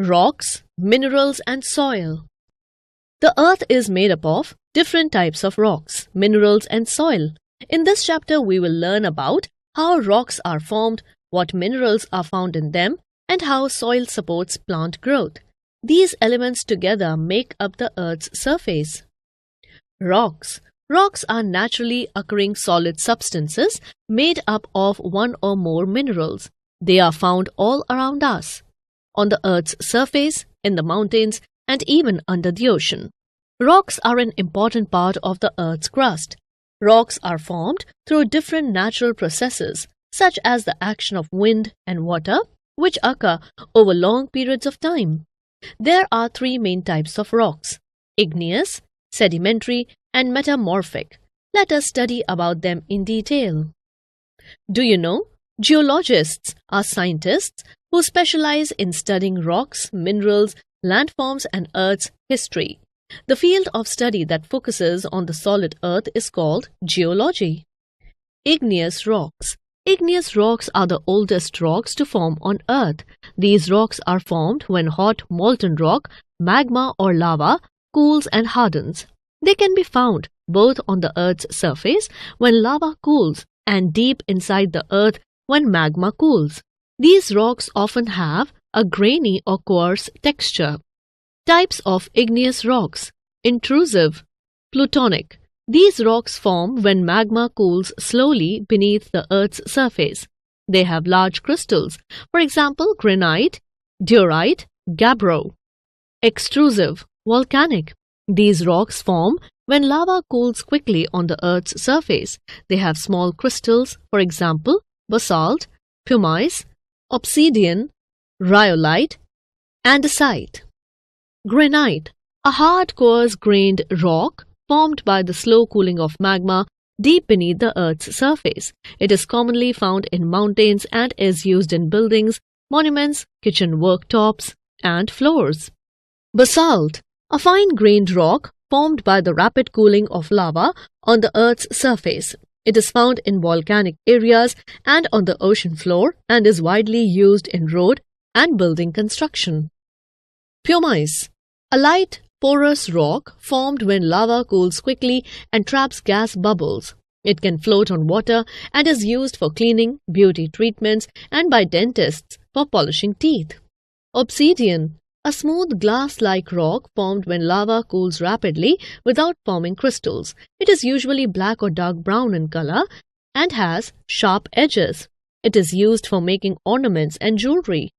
Rocks, minerals and soil. The earth is made up of different types of rocks, minerals and soil. In this chapter, we will learn about how rocks are formed, what minerals are found in them, and how soil supports plant growth. These elements together make up the earth's surface. Rocks. Rocks are naturally occurring solid substances made up of one or more minerals. They are found all around us, on the earth's surface, in the mountains, and even under the ocean. Rocks are an important part of the earth's crust. Rocks are formed through different natural processes, such as the action of wind and water, which occur over long periods of time. There are three main types of rocks: igneous, sedimentary, and metamorphic. Let us study about them in detail. Do you know? Geologists are scientists who specialize in studying rocks, minerals, landforms, and Earth's history. The field of study that focuses on the solid Earth is called geology. Igneous rocks. Igneous rocks are the oldest rocks to form on Earth. These rocks are formed when hot molten rock, magma or lava, cools and hardens. They can be found both on the Earth's surface when lava cools and deep inside the Earth when magma cools. These rocks often have a grainy or coarse texture. Types of igneous rocks: intrusive, plutonic. These rocks form when magma cools slowly beneath the Earth's surface. They have large crystals, for example, granite, diorite, gabbro. Extrusive, volcanic. These rocks form when lava cools quickly on the Earth's surface. They have small crystals, for example, basalt, pumice, obsidian, rhyolite, andesite. Granite, a hard, coarse-grained rock formed by the slow cooling of magma deep beneath the Earth's surface. It is commonly found in mountains and is used in buildings, monuments, kitchen worktops, and floors. Basalt, a fine-grained rock formed by the rapid cooling of lava on the Earth's surface. It is found in volcanic areas and on the ocean floor and is widely used in road and building construction. Pumice, a light, porous rock formed when lava cools quickly and traps gas bubbles. It can float on water and is used for cleaning, beauty treatments, and by dentists for polishing teeth. Obsidian, a smooth glass-like rock formed when lava cools rapidly without forming crystals. It is usually black or dark brown in color and has sharp edges. It is used for making ornaments and jewelry.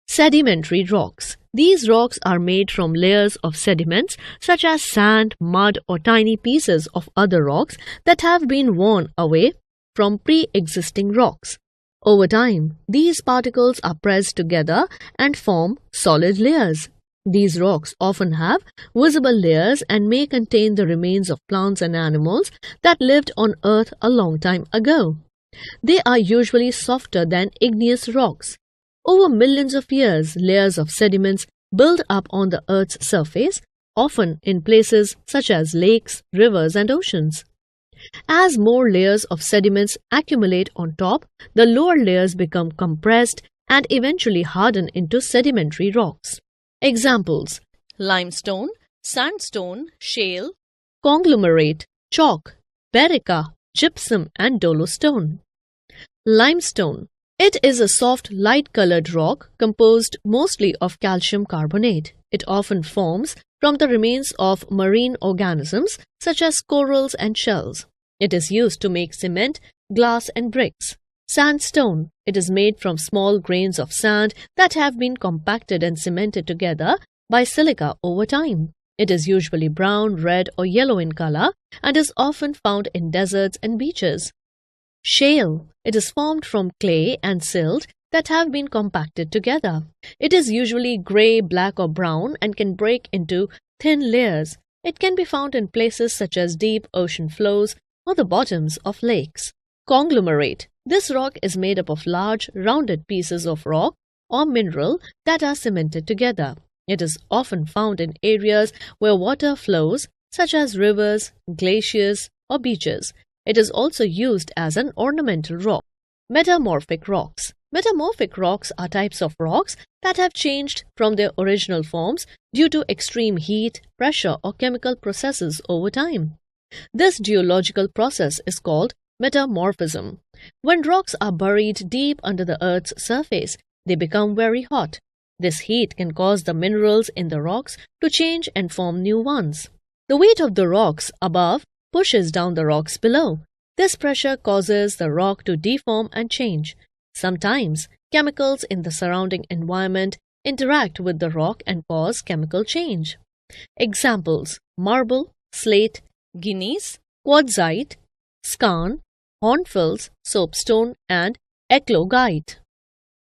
Sedimentary rocks. These rocks are made from layers of sediments such as sand, mud, or tiny pieces of other rocks that have been worn away from pre-existing rocks. Over time, these particles are pressed together and form solid layers. These rocks often have visible layers and may contain the remains of plants and animals that lived on Earth a long time ago. They are usually softer than igneous rocks. Over millions of years, layers of sediments build up on the Earth's surface, often in places such as lakes, rivers, and oceans. As more layers of sediments accumulate on top, the lower layers become compressed and eventually harden into sedimentary rocks. Examples: limestone, sandstone, shale, conglomerate, chalk, berica, gypsum, and dolostone. Limestone. It is a soft, light-colored rock composed mostly of calcium carbonate. It often forms from the remains of marine organisms such as corals and shells. It is used to make cement, glass, and bricks. Sandstone. It is made from small grains of sand that have been compacted and cemented together by silica over time. It is usually brown, red, or yellow in color and is often found in deserts and beaches. Shale. It is formed from clay and silt that have been compacted together. It is usually gray, black, or brown and can break into thin layers. It can be found in places such as deep ocean floors or the bottoms of lakes. Conglomerate. This rock is made up of large, rounded pieces of rock or mineral that are cemented together. It is often found in areas where water flows, such as rivers, glaciers, or beaches. It is also used as an ornamental rock. Metamorphic rocks. Metamorphic rocks are types of rocks that have changed from their original forms due to extreme heat, pressure, or chemical processes over time. This geological process is called metamorphism. When rocks are buried deep under the Earth's surface, they become very hot. This heat can cause the minerals in the rocks to change and form new ones. The weight of the rocks above pushes down the rocks below. This pressure causes the rock to deform and change. Sometimes, chemicals in the surrounding environment interact with the rock and cause chemical change. Examples: marble, slate, gneiss, quartzite, skarn, hornfels, soapstone, and eclogite.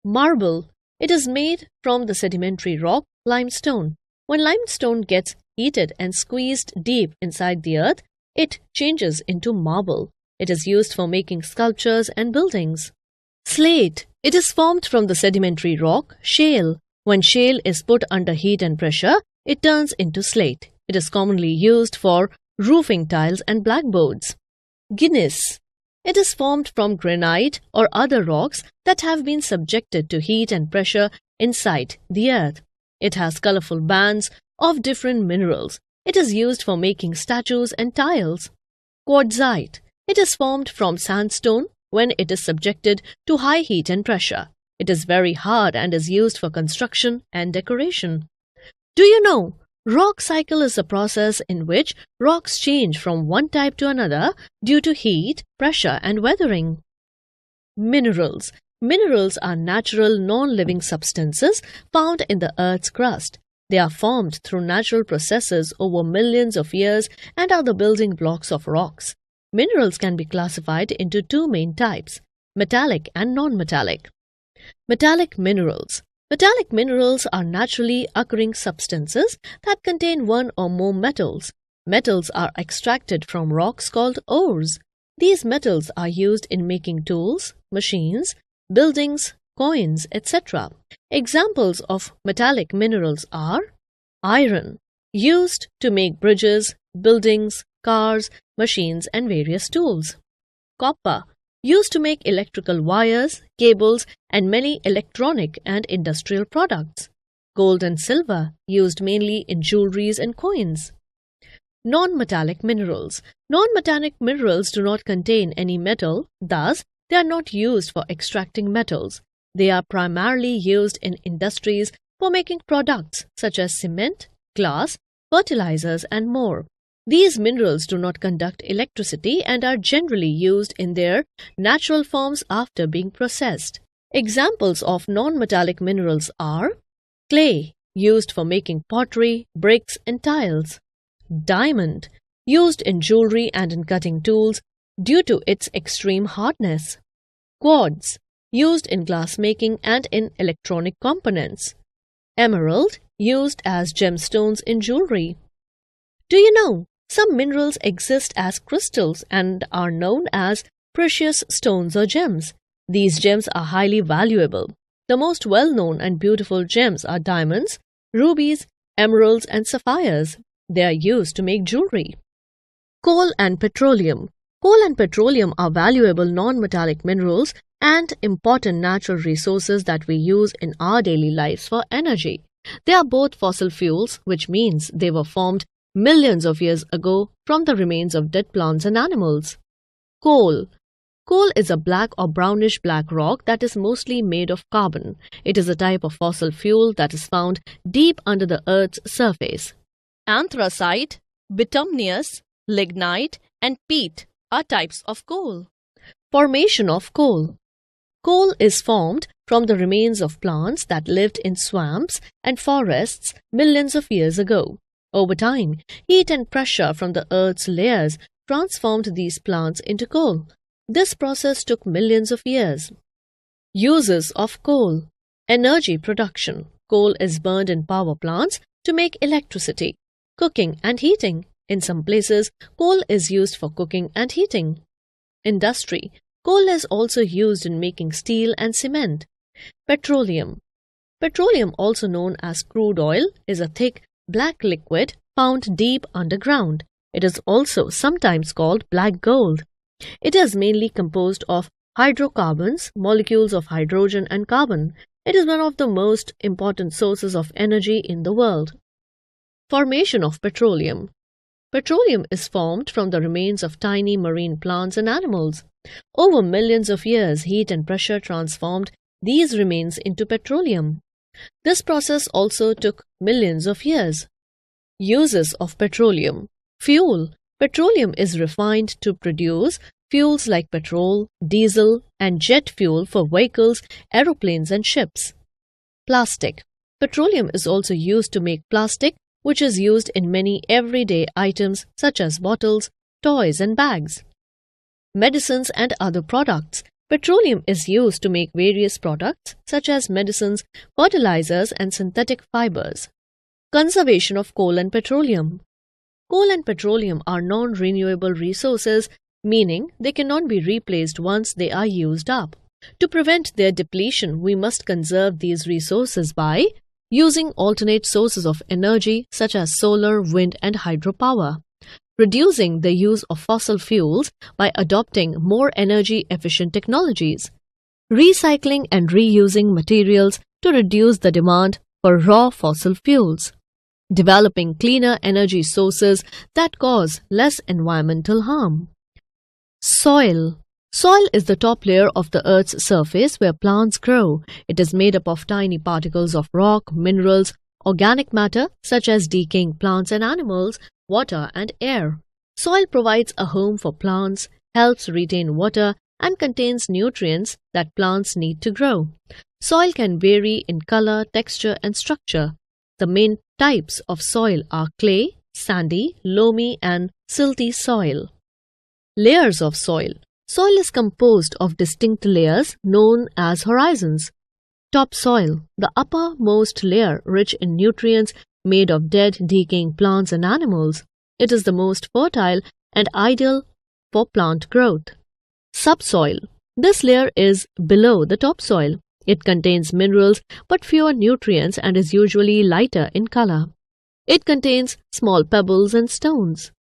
Marble. It is made from the sedimentary rock limestone. When limestone gets heated and squeezed deep inside the earth, it changes into marble. It is used for making sculptures and buildings. Slate. It is formed from the sedimentary rock shale. When shale is put under heat and pressure, it turns into slate. It is commonly used for roofing tiles and blackboards. Gneiss. It is formed from granite or other rocks that have been subjected to heat and pressure inside the earth. It has colorful bands of different minerals. It is used for making statues and tiles. Quartzite. It is formed from sandstone when it is subjected to high heat and pressure. It is very hard and is used for construction and decoration. Do you know? Rock cycle is a process in which rocks change from one type to another due to heat, pressure, and weathering. Minerals. Minerals are natural, non-living substances found in the Earth's crust. They are formed through natural processes over millions of years and are the building blocks of rocks. Minerals can be classified into two main types: metallic and non-metallic. Metallic minerals. Metallic minerals are naturally occurring substances that contain one or more metals. Metals are extracted from rocks called ores. These metals are used in making tools, machines, buildings, coins, etc. Examples of metallic minerals are iron, used to make bridges, buildings, cars, machines, and various tools. Copper, used to make electrical wires, cables, and many electronic and industrial products. Gold and silver, used mainly in jewelries and coins. Non-metallic minerals. Non-metallic minerals do not contain any metal, thus they are not used for extracting metals. They are primarily used in industries for making products such as cement, glass, fertilizers, and more. These minerals do not conduct electricity and are generally used in their natural forms after being processed. Examples of non-metallic minerals are clay, used for making pottery, bricks, and tiles. Diamond, used in jewelry and in cutting tools due to its extreme hardness. Quartz, used in glass making and in electronic components. Emerald, used as gemstones in jewelry. Do you know? Some minerals exist as crystals and are known as precious stones or gems. These gems are highly valuable. The most well-known and beautiful gems are diamonds, rubies, emeralds, and sapphires. They are used to make jewelry. Coal and petroleum. Coal and petroleum are valuable non-metallic minerals and important natural resources that we use in our daily lives for energy. They are both fossil fuels, which means they were formed millions of years ago from the remains of dead plants and animals. Coal. Coal is a black or brownish-black rock that is mostly made of carbon. It is a type of fossil fuel that is found deep under the Earth's surface. Anthracite, bituminous, lignite, and peat are types of coal. Formation of coal. Coal is formed from the remains of plants that lived in swamps and forests millions of years ago. Over time, heat and pressure from the Earth's layers transformed these plants into coal. This process took millions of years. Uses of coal. Energy production. Coal is burned in power plants to make electricity, cooking and heating. In some places, coal is used for cooking and heating. Industry. Coal is also used in making steel and cement. Petroleum. Petroleum, also known as crude oil, is a thick, black liquid found deep underground. It is also sometimes called black gold. It is mainly composed of Hydrocarbons, molecules of hydrogen and carbon. It is one of the most important sources of energy in the world. Formation of petroleum. Petroleum is formed from the remains of tiny marine plants and animals. Over millions of years, heat and pressure transformed these remains into petroleum. This process also took millions of years. Uses of petroleum. Fuel. Petroleum is refined to produce fuels like petrol, diesel, and jet fuel for vehicles, aeroplanes, and ships. Plastic. Petroleum is also used to make plastic, which is used in many everyday items such as bottles, toys, and bags. Medicines and other products. Petroleum is used to make various products such as medicines, fertilizers, and synthetic fibers. Conservation of coal and petroleum. Coal and petroleum are non-renewable resources, meaning they cannot be replaced once they are used up. To prevent their depletion, we must conserve these resources by using alternate sources of energy such as solar, wind, and hydropower, reducing the use of fossil fuels by adopting more energy-efficient technologies, recycling and reusing materials to reduce the demand for raw fossil fuels, developing cleaner energy sources that cause less environmental harm. Soil. Soil is the top layer of the Earth's surface where plants grow. It is made up of tiny particles of rock, minerals, organic matter such as decaying plants and animals, water and air. Soil provides a home for plants, helps retain water, and contains nutrients that plants need to grow. Soil can vary in color, texture, and structure. The main types of soil are clay, sandy, loamy, and silty soil. Layers of soil. Soil is composed of distinct layers known as horizons. Topsoil, the uppermost layer rich in nutrients made of dead, decaying plants and animals. It is the most fertile and ideal for plant growth. Subsoil. This layer is below the topsoil. It contains minerals but fewer nutrients and is usually lighter in color. It contains small pebbles and stones.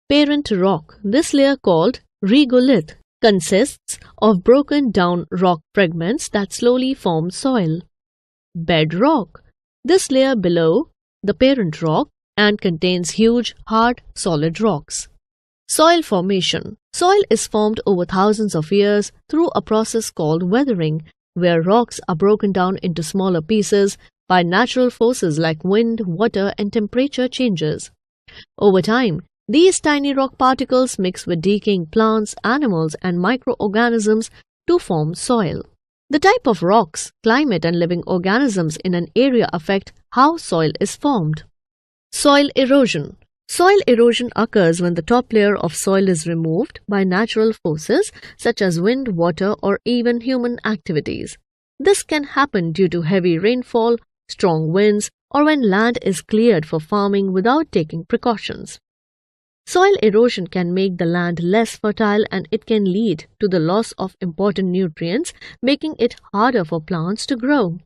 Parent rock. This layer, called regolith, consists of broken down rock fragments that slowly form soil. Bedrock. This layer below the parent rock and contains huge, hard, solid rocks. Soil formation. Soil is formed over thousands of years through a process called weathering, where rocks are broken down into smaller pieces by natural forces like wind, water, and temperature changes. Over time, these tiny rock particles mix with decaying plants, animals, and microorganisms to form soil. The type of rocks, climate, and living organisms in an area affect how soil is formed. Soil erosion. Soil erosion occurs when the top layer of soil is removed by natural forces such as wind, water, or even human activities. This can happen due to heavy rainfall, strong winds, or when land is cleared for farming without taking precautions. Soil erosion can make the land less fertile and it can lead to the loss of important nutrients, making it harder for plants to grow.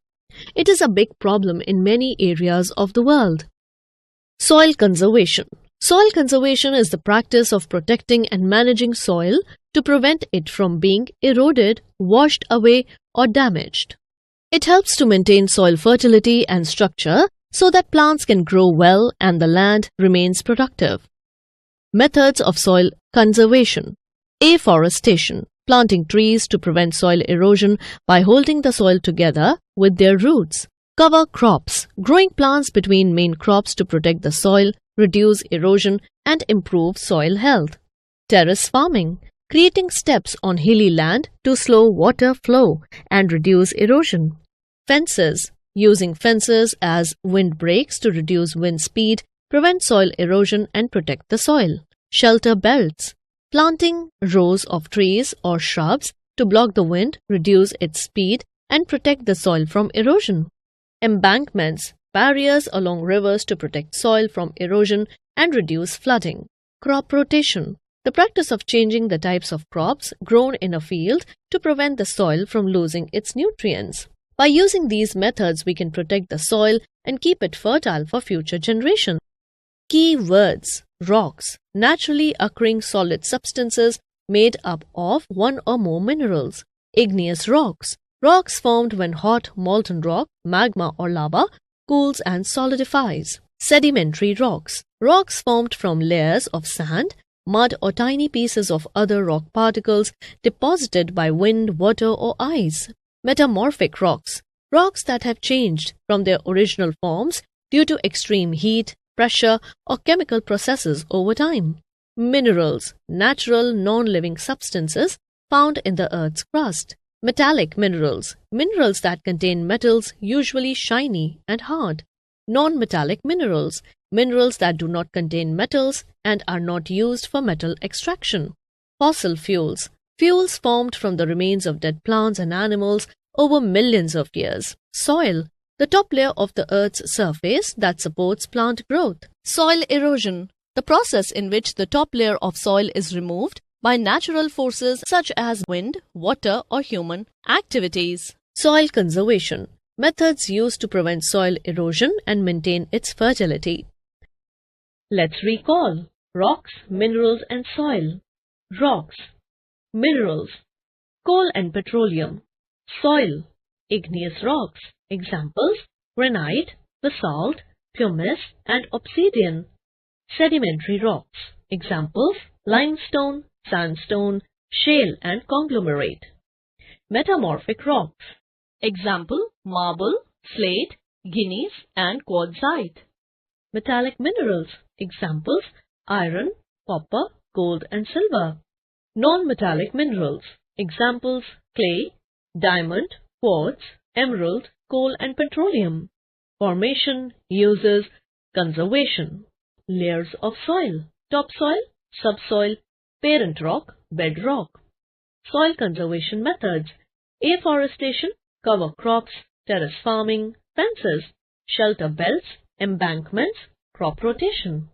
It is a big problem in many areas of the world. Soil conservation. Soil conservation is the practice of protecting and managing soil to prevent it from being eroded, washed away, or damaged. It helps to maintain soil fertility and structure so that plants can grow well and the land remains productive. Methods of soil conservation. Afforestation. Planting trees to prevent soil erosion by holding the soil together with their roots. Cover crops. Growing plants between main crops to protect the soil, reduce erosion, and improve soil health. Terrace farming. Creating steps on hilly land to slow water flow and reduce erosion. Fences. Using fences as windbreaks to reduce wind speed, prevent soil erosion, and protect the soil. Shelter belts. Planting rows of trees or shrubs to block the wind, reduce its speed, and protect the soil from erosion. Embankments. Barriers along rivers to protect soil from erosion and reduce flooding. Crop rotation. The practice of changing the types of crops grown in a field to prevent the soil from losing its nutrients. By using these methods, we can protect the soil and keep it fertile for future generations. Key words. Rocks. Naturally occurring solid substances made up of one or more minerals. Igneous rocks. Rocks formed when hot molten rock, magma or lava, cools and solidifies. Sedimentary rocks. Rocks formed from layers of sand, mud or tiny pieces of other rock particles deposited by wind, water or ice. Metamorphic rocks. Rocks that have changed from their original forms due to extreme heat, pressure or chemical processes over time. Minerals. Natural, non-living substances found in the Earth's crust. Metallic minerals. Minerals that contain metals, usually shiny and hard. Non-metallic minerals. Minerals that do not contain metals and are not used for metal extraction. Fossil fuels. Fuels formed from the remains of dead plants and animals over millions of years. Soil. The top layer of the Earth's surface that supports plant growth. Soil erosion. The process in which the top layer of soil is removed by natural forces such as wind, water or human activities. Soil conservation. Methods used to prevent soil erosion and maintain its fertility. Let's recall. Rocks, minerals and soil. Rocks. Minerals. Coal and petroleum. Soil. Igneous rocks. Examples: granite, basalt, pumice and obsidian. Sedimentary rocks. Examples: limestone, sandstone, shale and conglomerate. Metamorphic rocks. Example: marble, slate, gneiss and quartzite. Metallic minerals. Examples: iron, copper, gold and silver. Non-metallic minerals. Examples: clay, diamond, quartz, emerald, coal and petroleum. Formation, uses, conservation. Layers of soil: topsoil, subsoil, parent rock, bedrock. Soil conservation methods: afforestation, cover crops, terrace farming, fences, shelter belts, embankments, crop rotation.